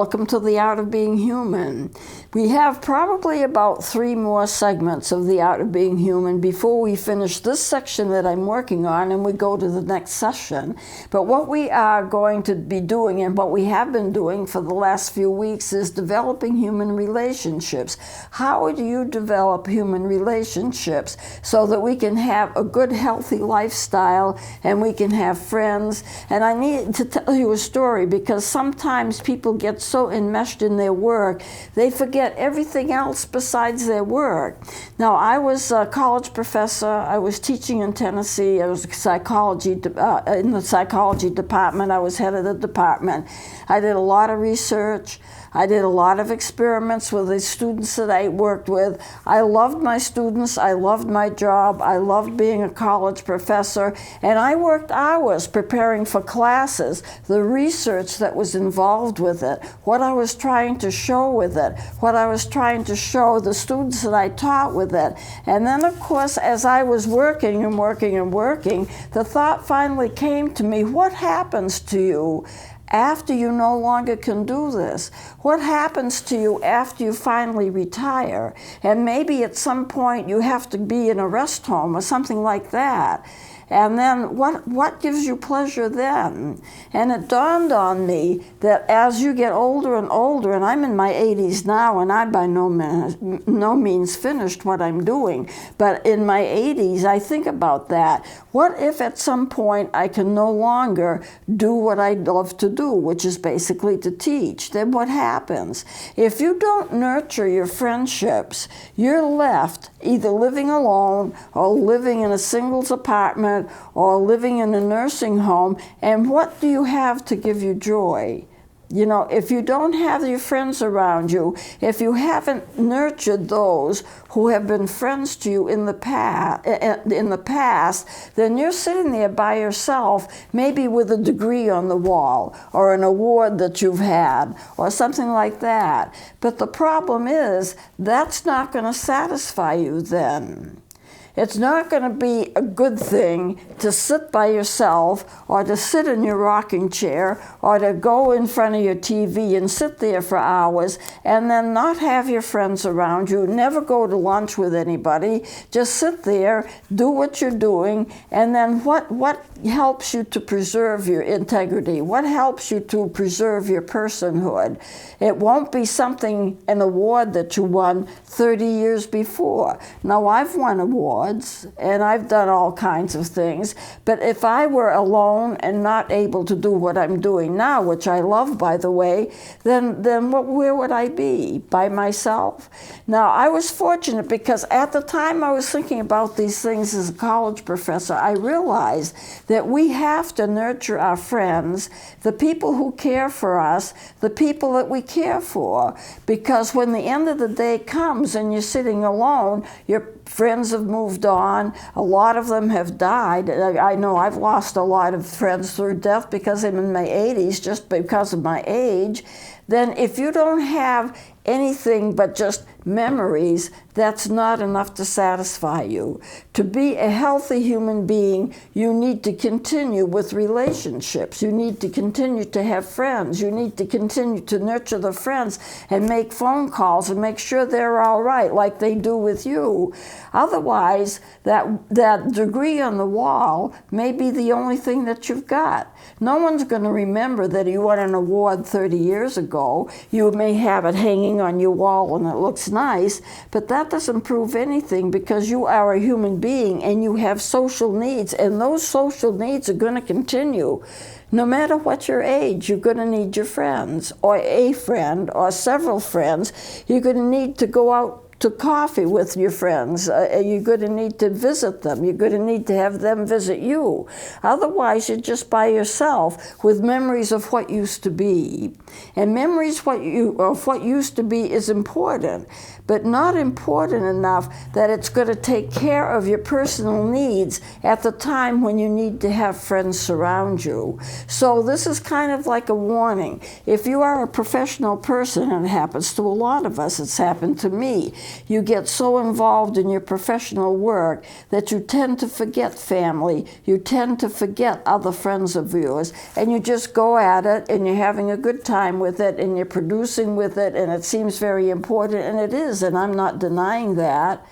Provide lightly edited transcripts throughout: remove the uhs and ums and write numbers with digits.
welcome to The Art of Being Human. We have probably about 3 more segments of The Art of Being Human before we finish this section that I'm working on and we go to the next session. But what we are going to be doing, and what we have been doing for the last few weeks, is developing human relationships. How do you develop human relationships so that we can have a good, healthy lifestyle and we can have friends? And I need to tell you a story, because sometimes people get so enmeshed in their work, they forget everything else besides their work. Now, I was a college professor. I was teaching in Tennessee. I was in the psychology department. I was head of the department. I did a lot of research. I did a lot of experiments with the students that I worked with. I loved my students. I loved my job. I loved being a college professor. And I worked hours preparing for classes, the research that was involved with it, what I was trying to show with it, what I was trying to show the students that I taught with it. And then, of course, as I was working and working and working, the thought finally came to me, what happens to you after you no longer can do this? What happens to you after you finally retire? And maybe at some point you have to be in a rest home or something like that. And then what gives you pleasure then? And it dawned on me that as you get older and older, and I'm in my 80s now, and I'm by no means finished what I'm doing, but in my 80s, I think about that. What if at some point I can no longer do what I love to do, which is basically to teach? Then what happens? If you don't nurture your friendships, you're left either living alone or living in a singles apartment or living in a nursing home. And what do you have to give you joy? You know, if you don't have your friends around you, if you haven't nurtured those who have been friends to you in the past, then you're sitting there by yourself, maybe with a degree on the wall or an award that you've had or something like that. But the problem is, that's not going to satisfy you then. It's not going to be a good thing to sit by yourself or to sit in your rocking chair or to go in front of your TV and sit there for hours and then not have your friends around you, never go to lunch with anybody, just sit there, do what you're doing, and then what helps you to preserve your integrity? What helps you to preserve your personhood? It won't be an award that you won 30 years before. Now, I've won awards and I've done all kinds of things, but if I were alone and not able to do what I'm doing now, which I love, by the way, then where would I be? By myself? Now, I was fortunate because at the time I was thinking about these things as a college professor, I realized that we have to nurture our friends, the people who care for us, the people that we care for, because when the end of the day comes and you're sitting alone, your friends have moved on. A lot of them have died. I know I've lost a lot of friends through death because I'm in my 80s, just because of my age. Then if you don't have anything but just memories, that's not enough to satisfy you. To be a healthy human being, you need to continue with relationships. You need to continue to have friends. You need to continue to nurture the friends and make phone calls and make sure they're all right, like they do with you. Otherwise, that degree on the wall may be the only thing that you've got. No one's going to remember that you won an award 30 years ago. You may have it hanging on your wall and it looks nice, but that doesn't prove anything, because you are a human being and you have social needs, and those social needs are going to continue. No matter what your age, you're going to need your friends, or a friend, or several friends. You're going to need to go out to coffee with your friends. You're going to need to visit them. You're going to need to have them visit you. Otherwise, you're just by yourself with memories of what used to be. And memories of what used to be is important, but not important enough that it's going to take care of your personal needs at the time when you need to have friends surround you. So this is kind of like a warning. If you are a professional person, and it happens to a lot of us, it's happened to me, You get so involved in your professional work that you tend to forget family, you tend to forget other friends of yours, and you just go at it and you're having a good time with it and you're producing with it, and it seems very important, and it is, and I'm not denying that.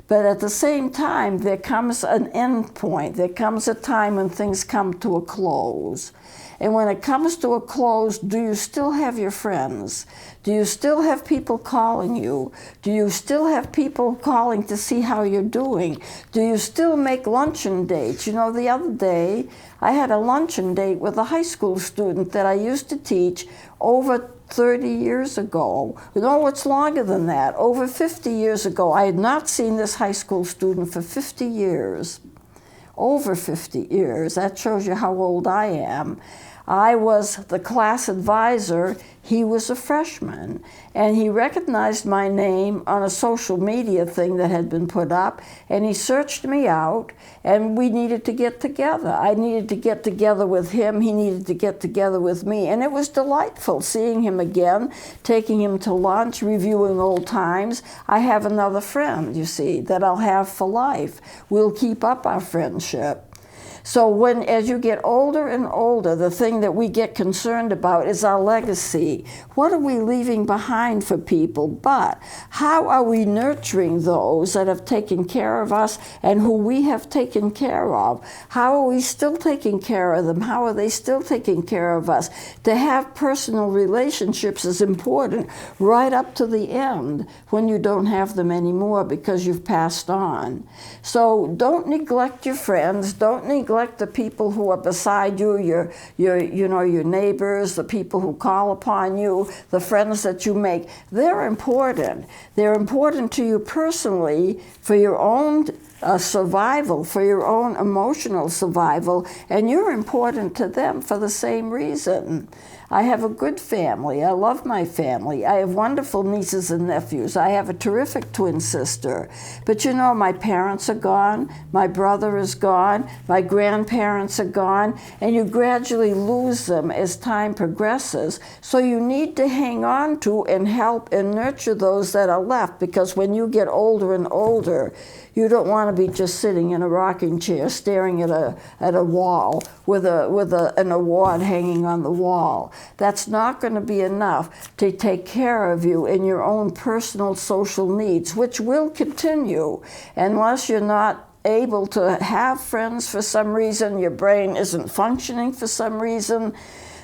But at the same time, there comes an end point. There comes a time when things come to a close. And when it comes to a close, do you still have your friends? Do you still have people calling you? Do you still have people calling to see how you're doing? Do you still make luncheon dates? You know, the other day, I had a luncheon date with a high school student that I used to teach over 30 years ago. No, it's longer than that. Over 50 years ago. I had not seen this high school student for 50 years. Over 50 years. That shows you how old I am. I was the class advisor. He was a freshman, and he recognized my name on a social media thing that had been put up, and he searched me out, and we needed to get together. I needed to get together with him. He needed to get together with me, and it was delightful seeing him again, taking him to lunch, reviewing old times. I have another friend, you see, that I'll have for life. We'll keep up our friendship. So as you get older and older, the thing that we get concerned about is our legacy. What are we leaving behind for people? But how are we nurturing those that have taken care of us and who we have taken care of? How are we still taking care of them? How are they still taking care of us? To have personal relationships is important right up to the end when you don't have them anymore because you've passed on. So don't neglect your friends. Don't neglect the people who are beside you, your neighbors, the people who call upon you, the friends that you make. They're important. They're important to you personally for your own survival, for your own emotional survival, and you're important to them for the same reason. I have a good family. I love my family. I have wonderful nieces and nephews. I have a terrific twin sister. But you know, my parents are gone, my brother is gone, my grandparents are gone, and you gradually lose them as time progresses. So you need to hang on to and help and nurture those that are left, because when you get older and older, you don't want to be just sitting in a rocking chair staring at a wall with an award hanging on the wall. That's not going to be enough to take care of you in your own personal social needs, which will continue unless you're not able to have friends for some reason, your brain isn't functioning for some reason.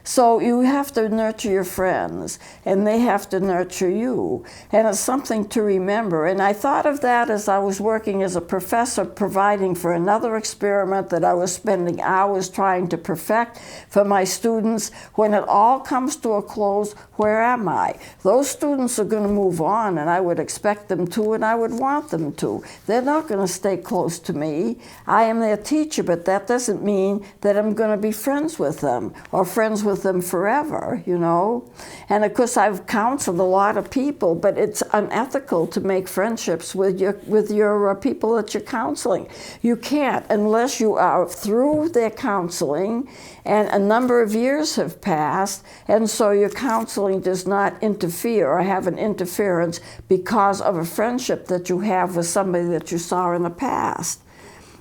So you have to nurture your friends, and they have to nurture you. And it's something to remember. And I thought of that as I was working as a professor, providing for another experiment that I was spending hours trying to perfect for my students. When it all comes to a close, where am I? Those students are going to move on, and I would expect them to, and I would want them to. They're not going to stay close to me. I am their teacher, but that doesn't mean that I'm going to be friends with them or friends with them forever, you know. And of course, I've counseled a lot of people, but it's unethical to make friendships with your people that you're counseling. You can't unless you are through their counseling and a number of years have passed, and so your counseling does not interfere or have an interference because of a friendship that you have with somebody that you saw in the past.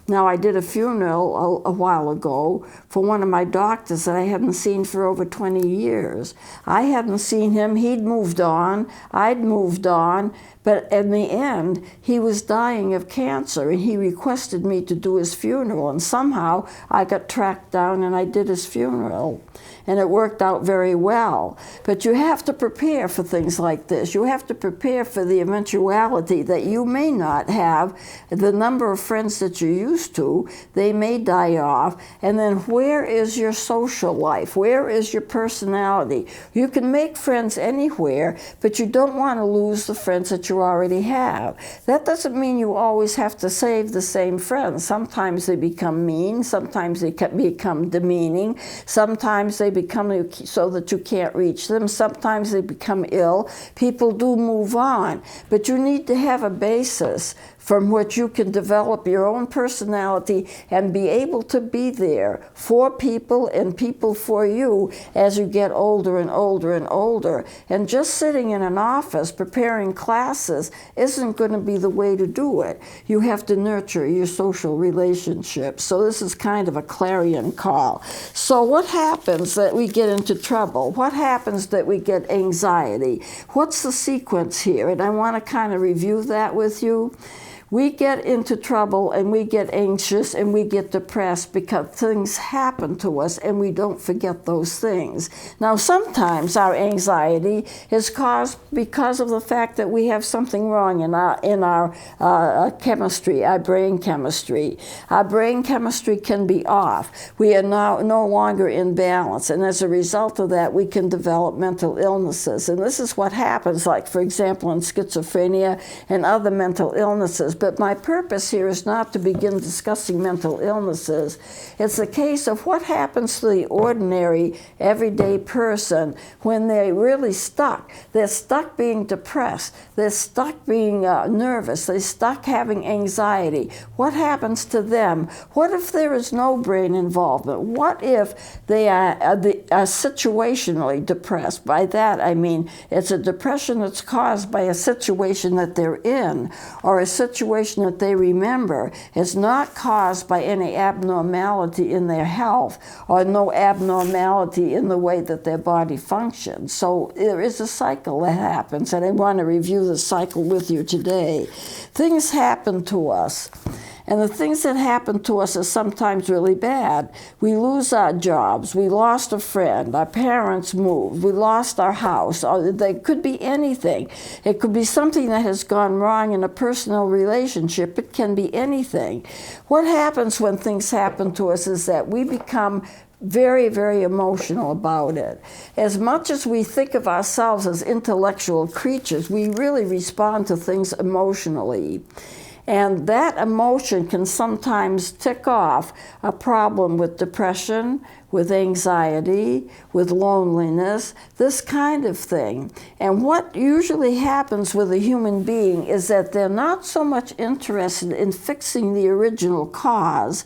Now, I did a funeral a while ago for one of my doctors that I hadn't seen for over 20 years. I hadn't seen him. He'd moved on. I'd moved on. But in the end, he was dying of cancer, and he requested me to do his funeral. And somehow, I got tracked down, and I did his funeral. And it worked out very well. But you have to prepare for things like this. You have to prepare for the eventuality that you may not have the number of friends that you used to. They may die off. And then where is your social life? Where is your personality? You can make friends anywhere, but you don't want to lose the friends that you already have. That doesn't mean you always have to save the same friends. Sometimes they become mean. Sometimes they become demeaning. Sometimes they become so that you can't reach them. Sometimes they become ill. People do move on. But you need to have a basis from which you can develop your own personality and be able to be there for people and people for you as you get older and older and older. And just sitting in an office preparing classes classes isn't going to be the way to do it. You have to nurture your social relationships. So this is kind of a clarion call. So what happens that we get into trouble? What happens that we get anxiety? What's the sequence here? And I want to kind of review that with you. We get into trouble and we get anxious and we get depressed because things happen to us and we don't forget those things. Now, sometimes our anxiety is caused because of the fact that we have something wrong in our chemistry, our brain chemistry. Our brain chemistry can be off. We are now no longer in balance, and as a result of that, we can develop mental illnesses. And this is what happens, like, for example, in schizophrenia and other mental illnesses. But my purpose here is not to begin discussing mental illnesses. It's a case of what happens to the ordinary, everyday person when they're really stuck. They're stuck being depressed. They're stuck being nervous. They're stuck having anxiety. What happens to them? What if there is no brain involvement? What if they are situationally depressed? By that I mean it's a depression that's caused by a situation that they're in, or a situation that they remember. Is not caused by any abnormality in their health or no abnormality in the way that their body functions. So there is a cycle that happens, and I want to review the cycle with you today. Things happen to us. And the things that happen to us are sometimes really bad. We lose our jobs. We lost a friend. Our parents moved. We lost our house. Or they could be anything. It could be something that has gone wrong in a personal relationship. It can be anything. What happens when things happen to us is that we become very, very emotional about it. As much as we think of ourselves as intellectual creatures, we really respond to things emotionally. And that emotion can sometimes tick off a problem with depression, with anxiety, with loneliness, this kind of thing. And what usually happens with a human being is that they're not so much interested in fixing the original cause,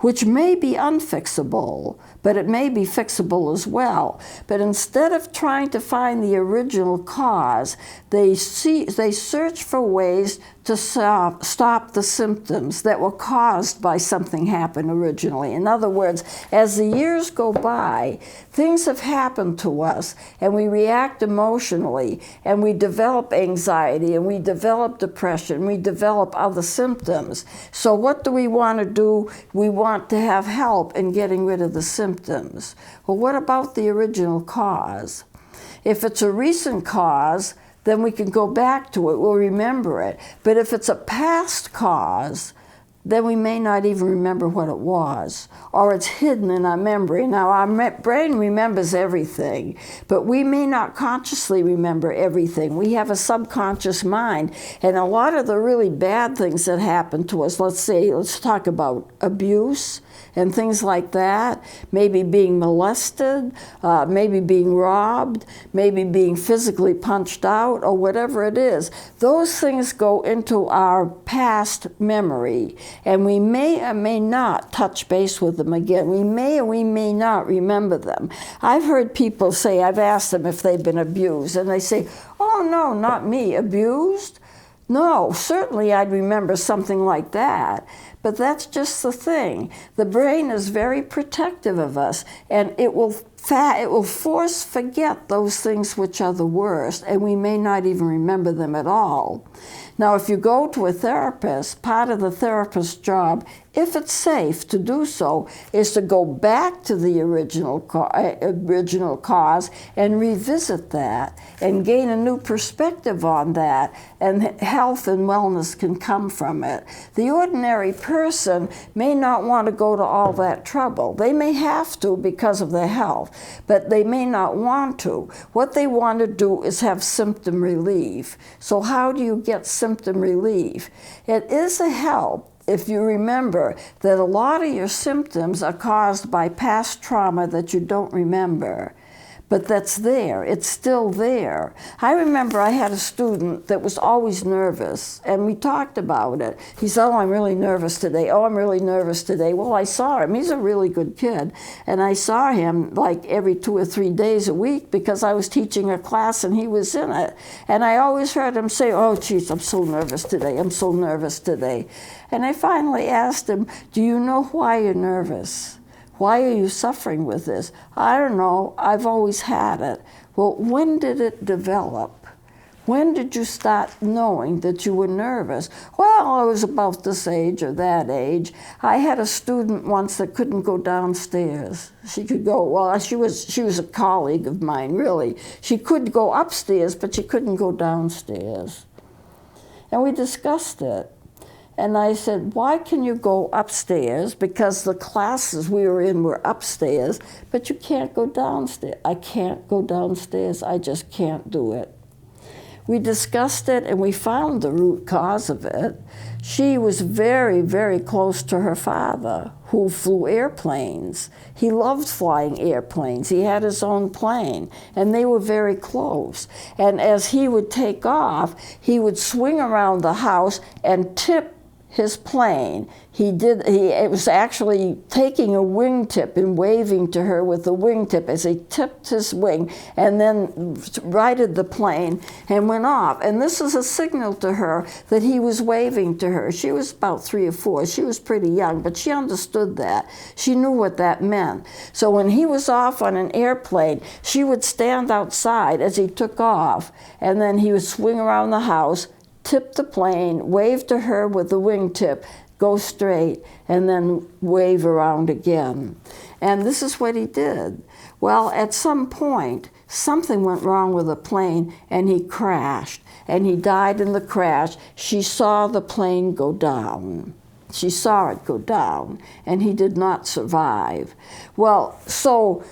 which may be unfixable, but it may be fixable as well. But instead of trying to find the original cause, they search for ways to stop the symptoms that were caused by something happened originally. In other words, as the years go by, things have happened to us, and we react emotionally, and we develop anxiety, and we develop depression, we develop other symptoms. So what do we want to do? We want to have help in getting rid of the symptoms. Well, what about the original cause? If it's a recent cause, then we can go back to it, we'll remember it. But if it's a past cause, then we may not even remember what it was, or it's hidden in our memory. Now, our brain remembers everything, but we may not consciously remember everything. We have a subconscious mind, and a lot of the really bad things that happen to us, let's talk about abuse and things like that, maybe being molested, maybe being robbed, maybe being physically punched out, or whatever it is. Those things go into our past memory, and we may or may not touch base with them again. We may or we may not remember them. I've heard people say, I've asked them if they've been abused, and they say, oh no, not me, abused? No, certainly I'd remember something like that. But that's just the thing. The brain is very protective of us, and it will forget those things which are the worst, and we may not even remember them at all. Now, if you go to a therapist, part of the therapist's job, if it's safe to do so, is to go back to the original cause and revisit that and gain a new perspective on that, and health and wellness can come from it. The ordinary person may not want to go to all that trouble. They may have to because of their health, but they may not want to. What they want to do is have symptom relief. So how do you get symptom relief? It is a help if you remember that a lot of your symptoms are caused by past trauma that you don't remember. but that's there. It's still there. I remember I had a student that was always nervous, and we talked about it. He said, oh, I'm really nervous today. Oh, I'm really nervous today. Well, I saw him. He's a really good kid, and I saw him like every 2 or 3 days a week because I was teaching a class and he was in it. And I always heard him say, oh, geez, I'm so nervous today. I'm so nervous today. And I finally asked him, do you know why you're nervous? Why are you suffering with this? I don't know. I've always had it. Well, when did it develop? When did you start knowing that you were nervous? Well, I was about this age or that age. I had a student once that couldn't go downstairs. She could go, well, she was a colleague of mine, really. She could go upstairs, but she couldn't go downstairs. And we discussed it. And I said, why can you go upstairs? Because the classes we were in were upstairs, but you can't go downstairs. I can't go downstairs. I just can't do it. We discussed it, and we found the root cause of it. She was very, very close to her father, who flew airplanes. He loved flying airplanes. He had his own plane, and they were very close. And as he would take off, he would swing around the house and tip his plane. It was actually taking a wingtip and waving to her with the wingtip as he tipped his wing and then righted the plane and went off. And this is a signal to her that he was waving to her. She was about 3 or 4. She was pretty young, but she understood that. She knew what that meant. So when he was off on an airplane, she would stand outside as he took off, and then he would swing around the house, tip the plane, wave to her with the wingtip, go straight, and then wave around again. And this is what he did. Well, at some point, something went wrong with the plane, and he crashed, and he died in the crash. She saw the plane go down. She saw it go down, and he did not survive. Well, so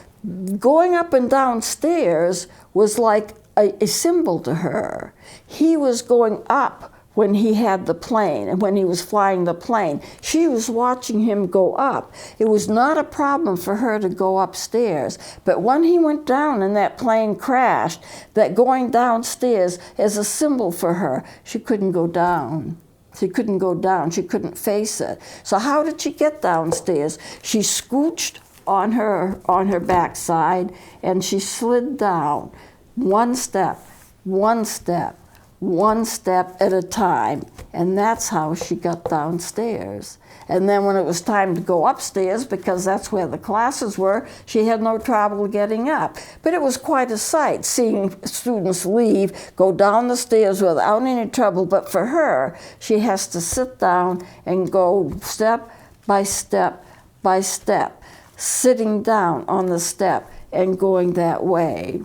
going up and down stairs was like a symbol to her. He was going up when he had the plane and when he was flying the plane. She was watching him go up. It was not a problem for her to go upstairs, but when he went down and that plane crashed, that going downstairs is a symbol for her. She couldn't go down. She couldn't go down. She couldn't face it. So how did she get downstairs? She scooched on her backside and she slid down. One step, one step, one step at a time. And that's how she got downstairs. And then when it was time to go upstairs, because that's where the classes were, she had no trouble getting up. But it was quite a sight, seeing students leave, go down the stairs without any trouble. But for her, she has to sit down and go step by step by step, sitting down on the step and going that way.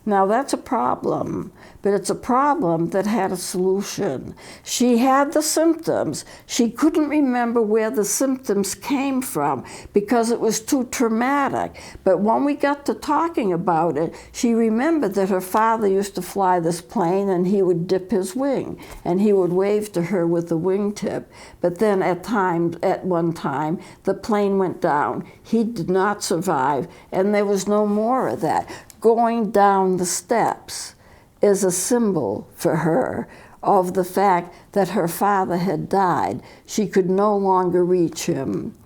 Now that's a problem, but it's a problem that had a solution. She had the symptoms. She couldn't remember where the symptoms came from because it was too traumatic. But when we got to talking about it, she remembered that her father used to fly this plane and he would dip his wing and he would wave to her with the wingtip. But then at one time, the plane went down. He did not survive, and there was no more of that. Going down the steps is a symbol for her of the fact that her father had died. She could no longer reach him.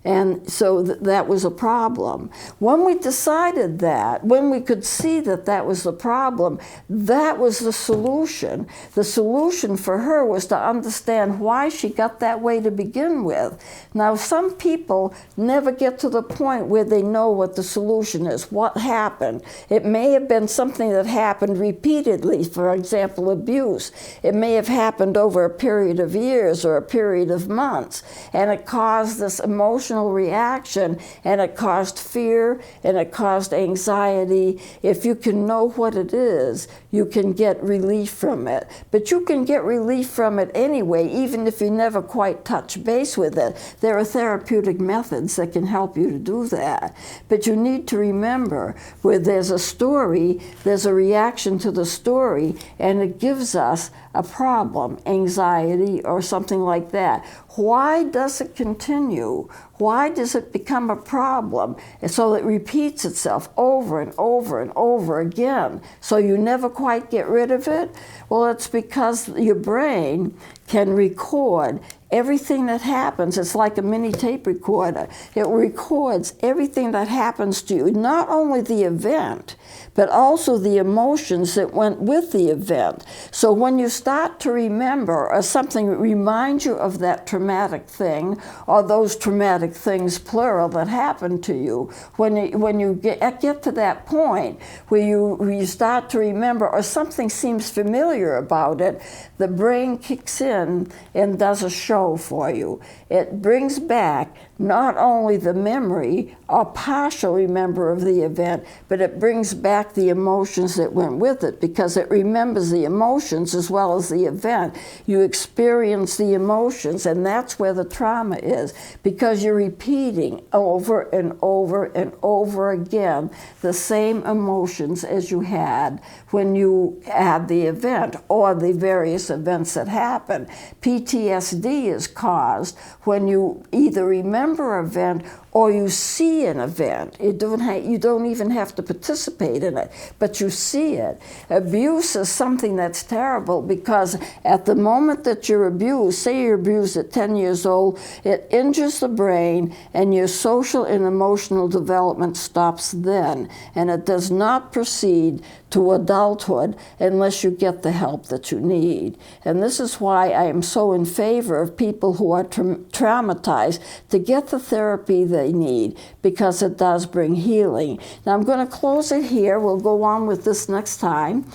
And so that was a problem. When we decided that, when we could see that that was the problem, that was the solution. The solution for her was to understand why she got that way to begin with. Now, some people never get to the point where they know what the solution is, what happened. It may have been something that happened repeatedly, for example, abuse. It may have happened over a period of years or a period of months, and it caused this emotional reaction, and it caused fear, and it caused anxiety. If you can know what it is, you can get relief from it. But you can get relief from it anyway, even if you never quite touch base with it. There are therapeutic methods that can help you to do that. But you need to remember, where there's a story, there's a reaction to the story, and it gives us a problem, anxiety or something like that. Why does it continue? Why does it become a problem? And so it repeats itself over and over and over again. So you never quite get rid of it? Well, it's because your brain can record everything that happens. It's like a mini tape recorder. It records everything that happens to you, not only the event, but also the emotions that went with the event. So when you start to remember, or something reminds you of that traumatic thing, or those traumatic things, plural, that happened to you, when you get to that point where you start to remember, or something seems familiar about it, the brain kicks in and does a show for you. It brings back not only the memory or partial remember of the event, but it brings back the emotions that went with it, because it remembers the emotions as well as the event. You experience the emotions, and that's where the trauma is, because you're repeating over and over and over again the same emotions as you had when you had the event, or the various events that happened. PTSD is caused when you either remember an event or you see an event. You don't even have to participate in it, but you see it. Abuse is something that's terrible, because at the moment that you're abused, say you're abused at 10 years old, it injures the brain, and your social and emotional development stops then, and it does not proceed to adulthood unless you get the help that you need. And this is why I am so in favor of people who are traumatized to get the therapy they need, because it does bring healing. Now I'm going to close it here. We'll go on with this next time,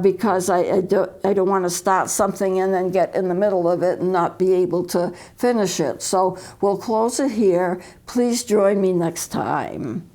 because I don't want to start something and then get in the middle of it and not be able to finish it. So we'll close it here. Please join me next time.